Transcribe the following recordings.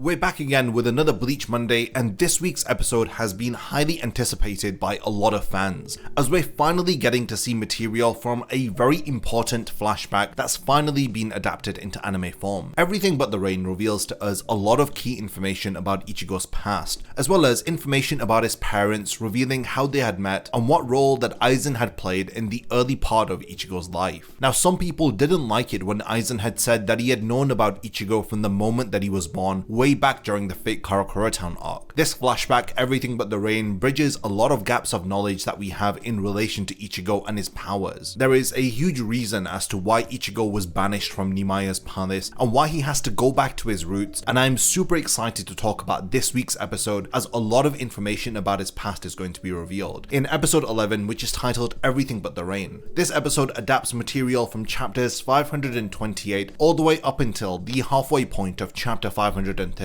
We're back again with another Bleach Monday, and this week's episode has been highly anticipated by a lot of fans, as we're finally getting to see material from a very important flashback that's finally been adapted into anime form. Everything But the Rain reveals to us a lot of key information about Ichigo's past, as well as information about his parents, revealing how they had met and what role that Aizen had played in the early part of Ichigo's life. Now, some people didn't like it when Aizen had said that he had known about Ichigo from the moment that he was born, way back during the fake Karakura Town arc. This flashback, Everything But the Rain, bridges a lot of gaps of knowledge that we have in relation to Ichigo and his powers. There is a huge reason as to why Ichigo was banished from Nimaya's palace and why he has to go back to his roots, and I'm super excited to talk about this week's episode as a lot of information about his past is going to be revealed. In episode 11, which is titled Everything But the Rain, this episode adapts material from chapters 528 all the way up until the halfway point of chapter 533,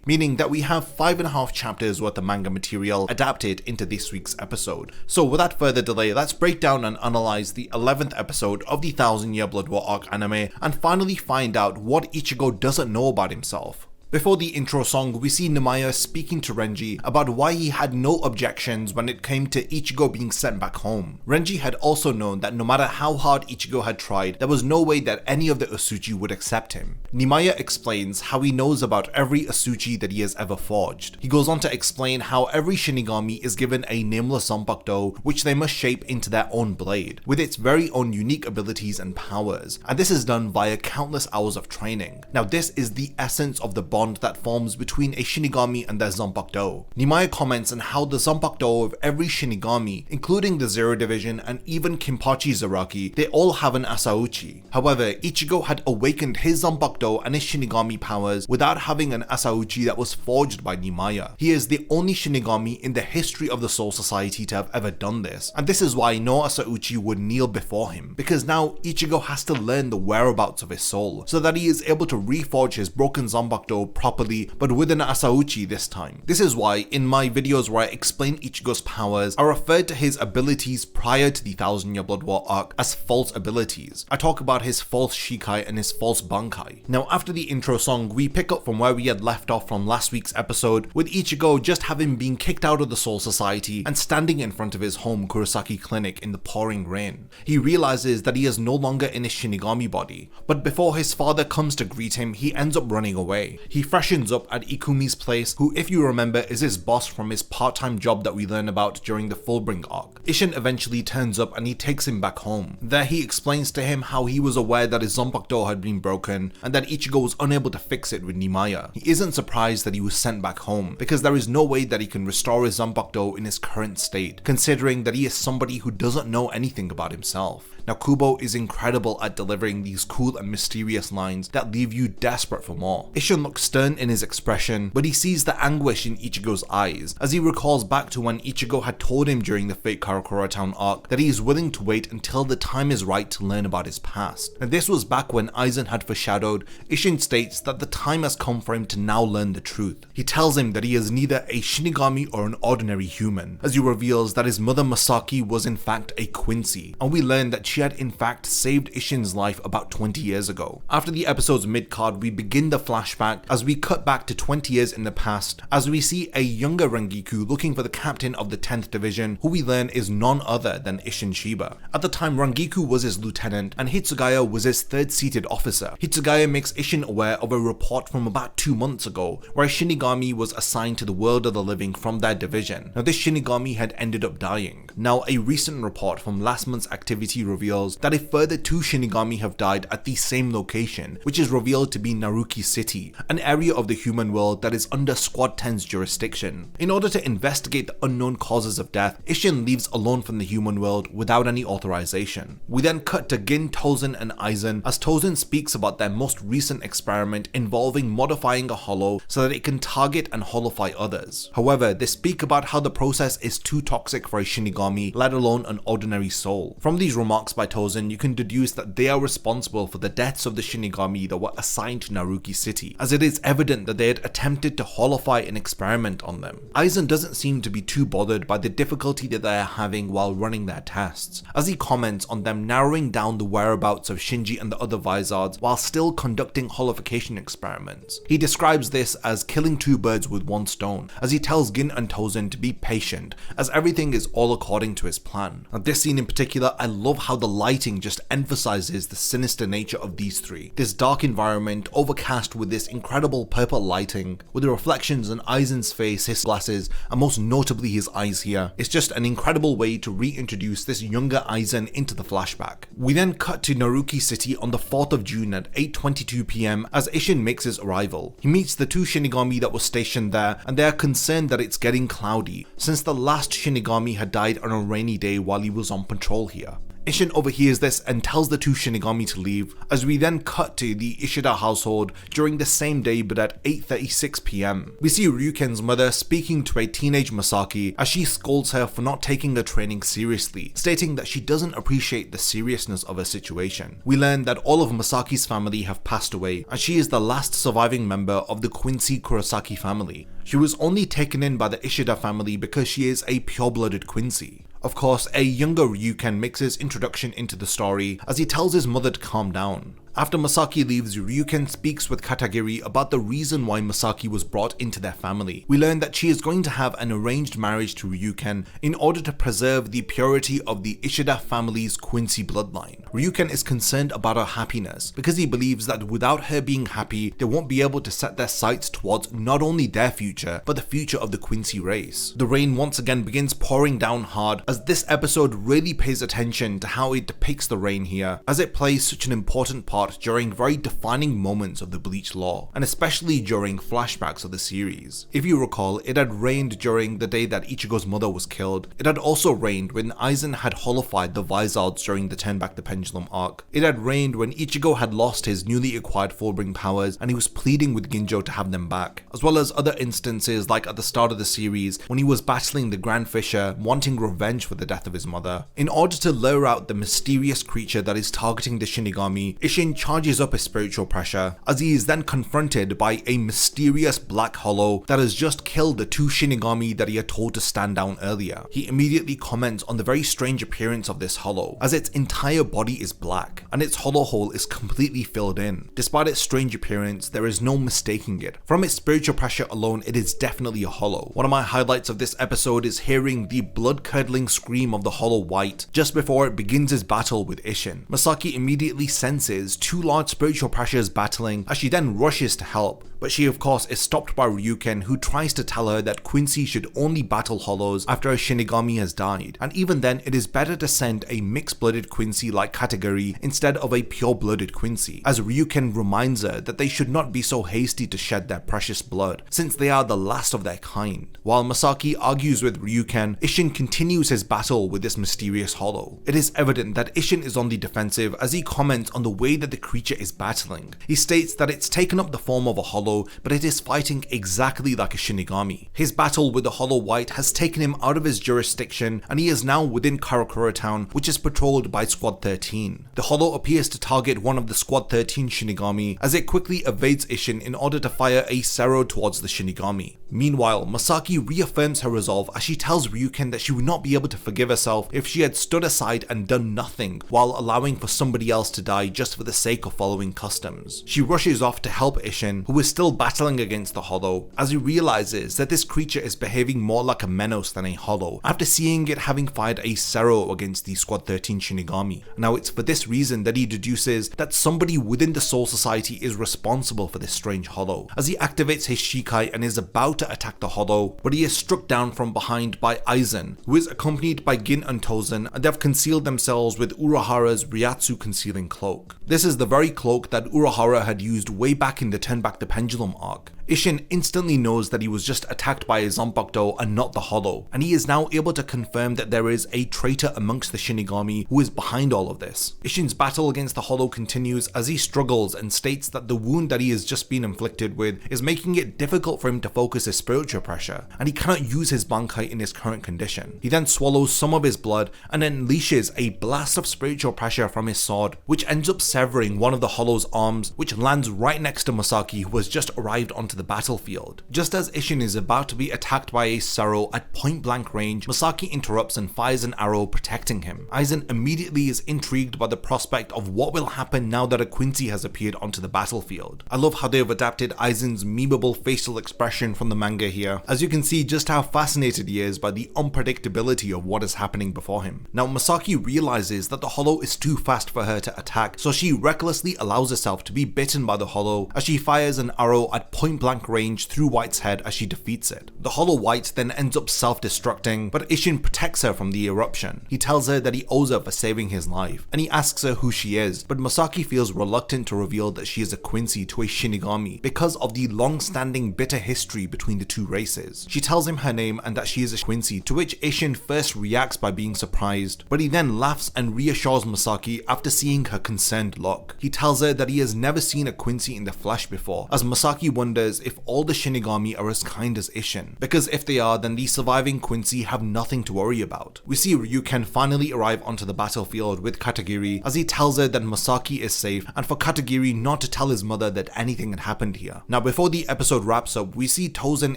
meaning that we have 5.5 chapters worth of manga material adapted into this week's episode. So without further delay, let's break down and analyze the 11th episode of the 1000-Year Blood War arc anime and finally find out what Ichigo doesn't know about himself. Before the intro song, we see Nimaya speaking to Renji about why he had no objections when it came to Ichigo being sent back home. Renji had also known that no matter how hard Ichigo had tried, there was no way that any of the Asuchi would accept him. Nimaya explains how he knows about every Asuchi that he has ever forged. He goes on to explain how every Shinigami is given a nameless Zanpakuto, which they must shape into their own blade, with its very own unique abilities and powers, and this is done via countless hours of training. Now, this is the essence of the bond that forms between a Shinigami and their Zanpakuto. Nimaya comments on how the Zanpakuto of every Shinigami, including the Zero Division and even Kinpachi Zaraki, they all have an Asauchi. However, Ichigo had awakened his Zanpakuto and his Shinigami powers without having an Asauchi that was forged by Nimaya. He is the only Shinigami in the history of the Soul Society to have ever done this, and this is why no Asauchi would kneel before him, because now Ichigo has to learn the whereabouts of his soul, so that he is able to reforge his broken Zanpakuto properly, but with an Asauchi this time. This is why in my videos where I explain Ichigo's powers, I referred to his abilities prior to the 1000-Year Blood War arc as false abilities. I talk about his false Shikai and his false Bankai. Now, after the intro song, we pick up from where we had left off from last week's episode, with Ichigo just having been kicked out of the Soul Society and standing in front of his home Kurosaki Clinic in the pouring rain. He realizes that he is no longer in his Shinigami body, but before his father comes to greet him, he ends up running away. He freshens up at Ikumi's place, who, if you remember, is his boss from his part-time job that we learn about during the Fullbring arc. ISSHIN eventually turns up and he takes him back home. There he explains to him how he was aware that his Zanpakuto had been broken and that Ichigo was unable to fix it with Nimaya. He isn't surprised that he was sent back home, because there is no way that he can restore his Zanpakuto in his current state, considering that he is somebody who doesn't know anything about himself. Now, Kubo is incredible at delivering these cool and mysterious lines that leave you desperate for more. ISSHIN looks stern in his expression, but he sees the anguish in Ichigo's eyes as he recalls back to when Ichigo had told him during the fake Karakura Town arc that he is willing to wait until the time is right to learn about his past. And this was back when Aizen had foreshadowed. ISSHIN states that the time has come for him to now learn the truth. He tells him that he is neither a Shinigami or an ordinary human, as he reveals that his mother Masaki was in fact a Quincy, and we learn that she had in fact saved ISSHIN's life about 20 years ago. After the episode's mid-card, we begin the flashback as we cut back to 20 years in the past, as we see a younger Rangiku looking for the captain of the 10th Division, who we learn is none other than ISSHIN Shiba. At the time, Rangiku was his lieutenant and Hitsugaya was his third-seated officer. Hitsugaya makes ISSHIN aware of a report from about 2 months ago where a Shinigami was assigned to the world of the living from their division. Now, this Shinigami had ended up dying. Now, a recent report from last month's activity reveals that a further 2 Shinigami have died at the same location, which is revealed to be Naruki City, an area of the human world that is under Squad 10's jurisdiction. In order to investigate the unknown causes of death, ISSHIN leaves alone from the human world without any authorization. We then cut to Gin, Tozen and Aizen as Tozen speaks about their most recent experiment involving modifying a hollow so that it can target and hollowify others. However, they speak about how the process is too toxic for a Shinigami, let alone an ordinary soul. From these remarks by Tozen, you can deduce that they are responsible for the deaths of the Shinigami that were assigned to Naruki City, as it is it's evident that they had attempted to holify an experiment on them. AIZEN doesn't seem to be too bothered by the difficulty that they are having while running their tests, as he comments on them narrowing down the whereabouts of Shinji and the other Vizards while still conducting holification experiments. He describes this as killing two birds with one stone, as he tells Gin and Tozen to be patient, as everything is all according to his plan. Now, this scene in particular, I love how the lighting just emphasizes the sinister nature of these three. This dark environment, overcast with this incredible purple lighting, with the reflections on AIZEN's face, his glasses, and most notably his eyes here. It's just an incredible way to reintroduce this younger AIZEN into the flashback. We then cut to Naruki City on the 4th of June at 8:22 PM as ISSHIN makes his arrival. He meets the two Shinigami that were stationed there, and they are concerned that it's getting cloudy, since the last Shinigami had died on a rainy day while he was on patrol here. ISSHIN overhears this and tells the two Shinigami to leave, as we then cut to the Ishida household during the same day but at 8:36 PM. We see Ryuken's mother speaking to a teenage Masaki as she scolds her for not taking her training seriously, stating that she doesn't appreciate the seriousness of her situation. We learn that all of Masaki's family have passed away, and she is the last surviving member of the Quincy Kurosaki family. She was only taken in by the Ishida family because she is a pure-blooded Quincy. Of course, a younger Ryuken makes his introduction into the story as he tells his mother to calm down. After Masaki leaves, Ryuken speaks with Katagiri about the reason why Masaki was brought into their family. We learn that she is going to have an arranged marriage to Ryuken in order to preserve the purity of the Ishida family's Quincy bloodline. Ryuken is concerned about her happiness because he believes that without her being happy, they won't be able to set their sights towards not only their future, but the future of the Quincy race. The rain once again begins pouring down hard, as this episode really pays attention to how it depicts the rain here, as it plays such an important part during very defining moments of the Bleach lore, and especially during flashbacks of the series. If you recall, it had rained during the day that Ichigo's mother was killed. It had also rained when AIZEN had holified the Vizards during the Turn Back the Pendulum arc. It had rained when Ichigo had lost his newly acquired Fullbring powers and he was pleading with Ginjo to have them back, as well as other instances like at the start of the series when he was battling the Grand Fisher, wanting revenge for the death of his mother. In order to lure out the mysterious creature that is targeting the Shinigami, ISSHIN charges up his spiritual pressure, as he is then confronted by a mysterious black hollow that has just killed the two Shinigami that he had told to stand down earlier. He immediately comments on the very strange appearance of this hollow, as its entire body is black, and its hollow hole is completely filled in. Despite its strange appearance, there is no mistaking it. From its spiritual pressure alone, it is definitely a hollow. One of my highlights of this episode is hearing the blood-curdling scream of the hollow white just before it begins its battle with ISSHIN. Masaki immediately senses two large spiritual pressures battling as she then rushes to help, but she of course is stopped by Ryuken, who tries to tell her that Quincy should only battle hollows after a Shinigami has died, and even then it is better to send a mixed-blooded Quincy like Katagiri instead of a pure-blooded Quincy, as Ryuken reminds her that they should not be so hasty to shed their precious blood, since they are the last of their kind. While Masaki argues with Ryuken, ISSHIN continues his battle with this mysterious hollow. It is evident that ISSHIN is on the defensive as he comments on the way that the creature is battling. He states that it's taken up the form of a hollow, but it is fighting exactly like a Shinigami. His battle with the Hollow White has taken him out of his jurisdiction, and he is now within Karakura Town, which is patrolled by Squad 13. The Hollow appears to target one of the Squad 13 Shinigami, as it quickly evades ISSHIN in order to fire a Sero towards the Shinigami. Meanwhile, Masaki reaffirms her resolve as she tells Ryuken that she would not be able to forgive herself if she had stood aside and done nothing while allowing for somebody else to die just for the sake of following customs. She rushes off to help ISSHIN, who is still battling against the Hollow, as he realizes that this creature is behaving more like a Menos than a Hollow, after seeing it having fired a Sero against the Squad 13 Shinigami. Now it's for this reason that he deduces that somebody within the Soul Society is responsible for this strange Hollow, as he activates his Shikai and is about to attack the Hollow, but he is struck down from behind by AIZEN, who is accompanied by Gin and Tozen, and they have concealed themselves with Urahara's Ryatsu concealing cloak. This is the very cloak that Urahara had used way back in the Turn Back the Pendulum arc. ISSHIN instantly knows that he was just attacked by a Zanpakuto and not the Hollow, and he is now able to confirm that there is a traitor amongst the Shinigami who is behind all of this. ISSHIN's battle against the Hollow continues as he struggles and states that the wound that he has just been inflicted with is making it difficult for him to focus his spiritual pressure, and he cannot use his Bankai in his current condition. He then swallows some of his blood and unleashes a blast of spiritual pressure from his sword, which ends up severing one of the Hollow's arms, which lands right next to Masaki, who has just arrived onto the battlefield. Just as ISSHIN is about to be attacked by a Sero at point blank range, Masaki interrupts and fires an arrow protecting him. Aizen immediately is intrigued by the prospect of what will happen now that a Quincy has appeared onto the battlefield. I love how they have adapted Aizen's memeable facial expression from the manga here, as you can see just how fascinated he is by the unpredictability of what is happening before him. Now Masaki realizes that the Hollow is too fast for her to attack, so she recklessly allows herself to be bitten by the Hollow as she fires an arrow at point blank range through White's head as she defeats it. The Hollow White then ends up self-destructing, but ISSHIN protects her from the eruption. He tells her that he owes her for saving his life, and he asks her who she is, but Masaki feels reluctant to reveal that she is a Quincy to a Shinigami because of the long-standing bitter history between the two races. She tells him her name and that she is a Quincy, to which ISSHIN first reacts by being surprised, but he then laughs and reassures Masaki after seeing her concerned look. He tells her that he has never seen a Quincy in the flesh before, as Masaki wonders if all the Shinigami are as kind as ISSHIN, because if they are, then the surviving Quincy have nothing to worry about. We see Ryuken finally arrive onto the battlefield with Katagiri as he tells her that Masaki is safe and for Katagiri not to tell his mother that anything had happened here. Now before the episode wraps up, we see Tozen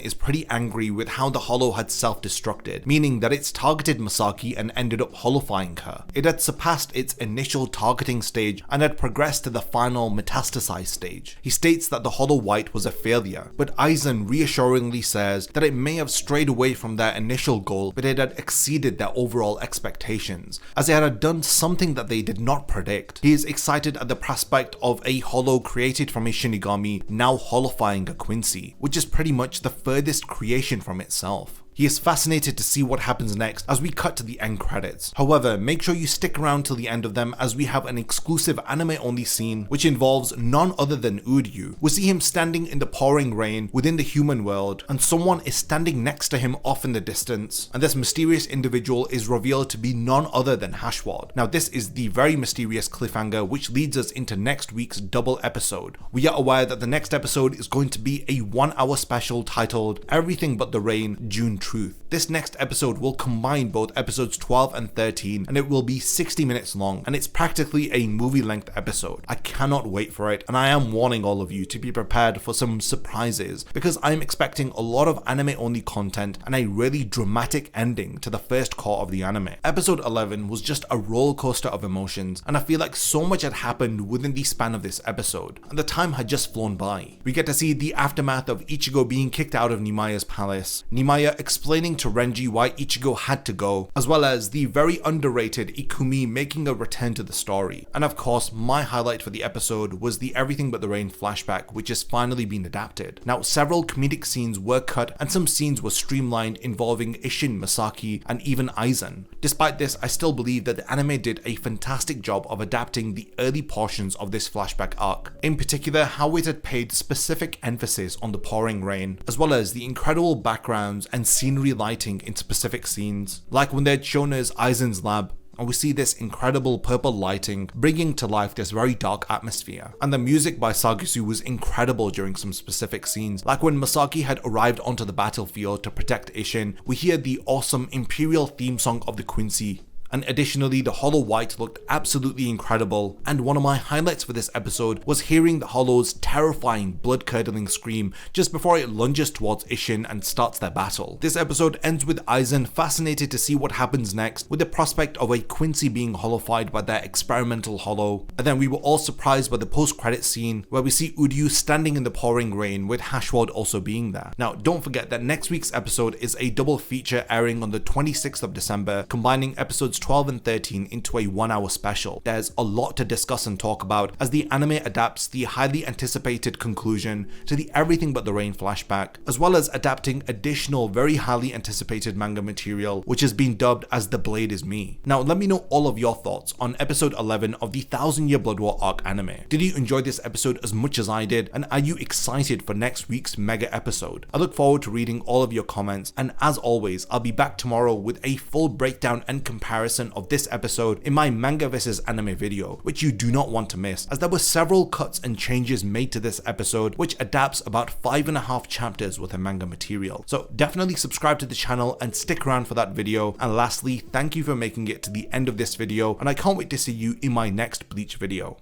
is pretty angry with how the Hollow had self-destructed, meaning that it's targeted Masaki and ended up hollowifying her. It had surpassed its initial targeting stage and had progressed to the final metastasized stage. He states that the Hollow White was a failure, but Aizen reassuringly says that it may have strayed away from their initial goal, but it had exceeded their overall expectations, as it had done something that they did not predict. He is excited at the prospect of a Hollow created from a Shinigami now hollowifying a Quincy, which is pretty much the furthest creation from itself. He is fascinated to see what happens next as we cut to the end credits. However, make sure you stick around till the end of them as we have an exclusive anime only scene which involves none other than Uryu. We see him standing in the pouring rain within the human world, and someone is standing next to him off in the distance, and this mysterious individual is revealed to be none other than Hashwad. Now this is the very mysterious cliffhanger which leads us into next week's double episode. We are aware that the next episode is going to be a 1 hour special titled Everything But the Rain June Truth. This next episode will combine both episodes 12 and 13, and it will be 60 minutes long, and it's practically a movie length episode. I cannot wait for it, and I am warning all of you to be prepared for some surprises, because I'm expecting a lot of anime only content and a really dramatic ending to the first core of the anime. Episode 11 was just a roller coaster of emotions, and I feel like so much had happened within the span of this episode, and the time had just flown by. We get to see the aftermath of Ichigo being kicked out of Nimaya's palace, Nimaya explaining to Renji why Ichigo had to go, as well as the very underrated Ikumi making a return to the story. And of course, my highlight for the episode was the Everything But the Rain flashback, which has finally been adapted. Now, several comedic scenes were cut and some scenes were streamlined involving ISSHIN, Masaki, and even Aizen. Despite this, I still believe that the anime did a fantastic job of adapting the early portions of this flashback arc. In particular, how it had paid specific emphasis on the pouring rain, as well as the incredible backgrounds and scenery lighting in specific scenes, like when they had shown us Aizen's lab, and we see this incredible purple lighting bringing to life this very dark atmosphere. And the music by Sagisu was incredible during some specific scenes, like when Masaki had arrived onto the battlefield to protect ISSHIN, we hear the awesome Imperial theme song of the Quincy. And additionally, the Hollow White looked absolutely incredible, and one of my highlights for this episode was hearing the Hollow's terrifying blood-curdling scream just before it lunges towards ISSHIN and starts their battle. This episode ends with Aizen fascinated to see what happens next, with the prospect of a Quincy being hollowified by their experimental Hollow, and then we were all surprised by the post-credit scene where we see Uryu standing in the pouring rain with Hashwad also being there. Now, don't forget that next week's episode is a double feature airing on the 26th of December, combining episodes 12 and 13 into a 1-hour special. There's a lot to discuss and talk about as the anime adapts the highly anticipated conclusion to the Everything But the Rain flashback, as well as adapting additional very highly anticipated manga material which has been dubbed as The Blade Is Me. Now let me know all of your thoughts on episode 11 of the 1000 Year Blood War arc anime. Did you enjoy this episode as much as I did, and are you excited for next week's mega episode? I look forward to reading all of your comments, and as always I'll be back tomorrow with a full breakdown and comparison of this episode in my manga vs anime video, which you do not want to miss, as there were several cuts and changes made to this episode which adapts about 5.5 chapters worth of manga material. So definitely subscribe to the channel and stick around for that video, and lastly thank you for making it to the end of this video, and I can't wait to see you in my next Bleach video.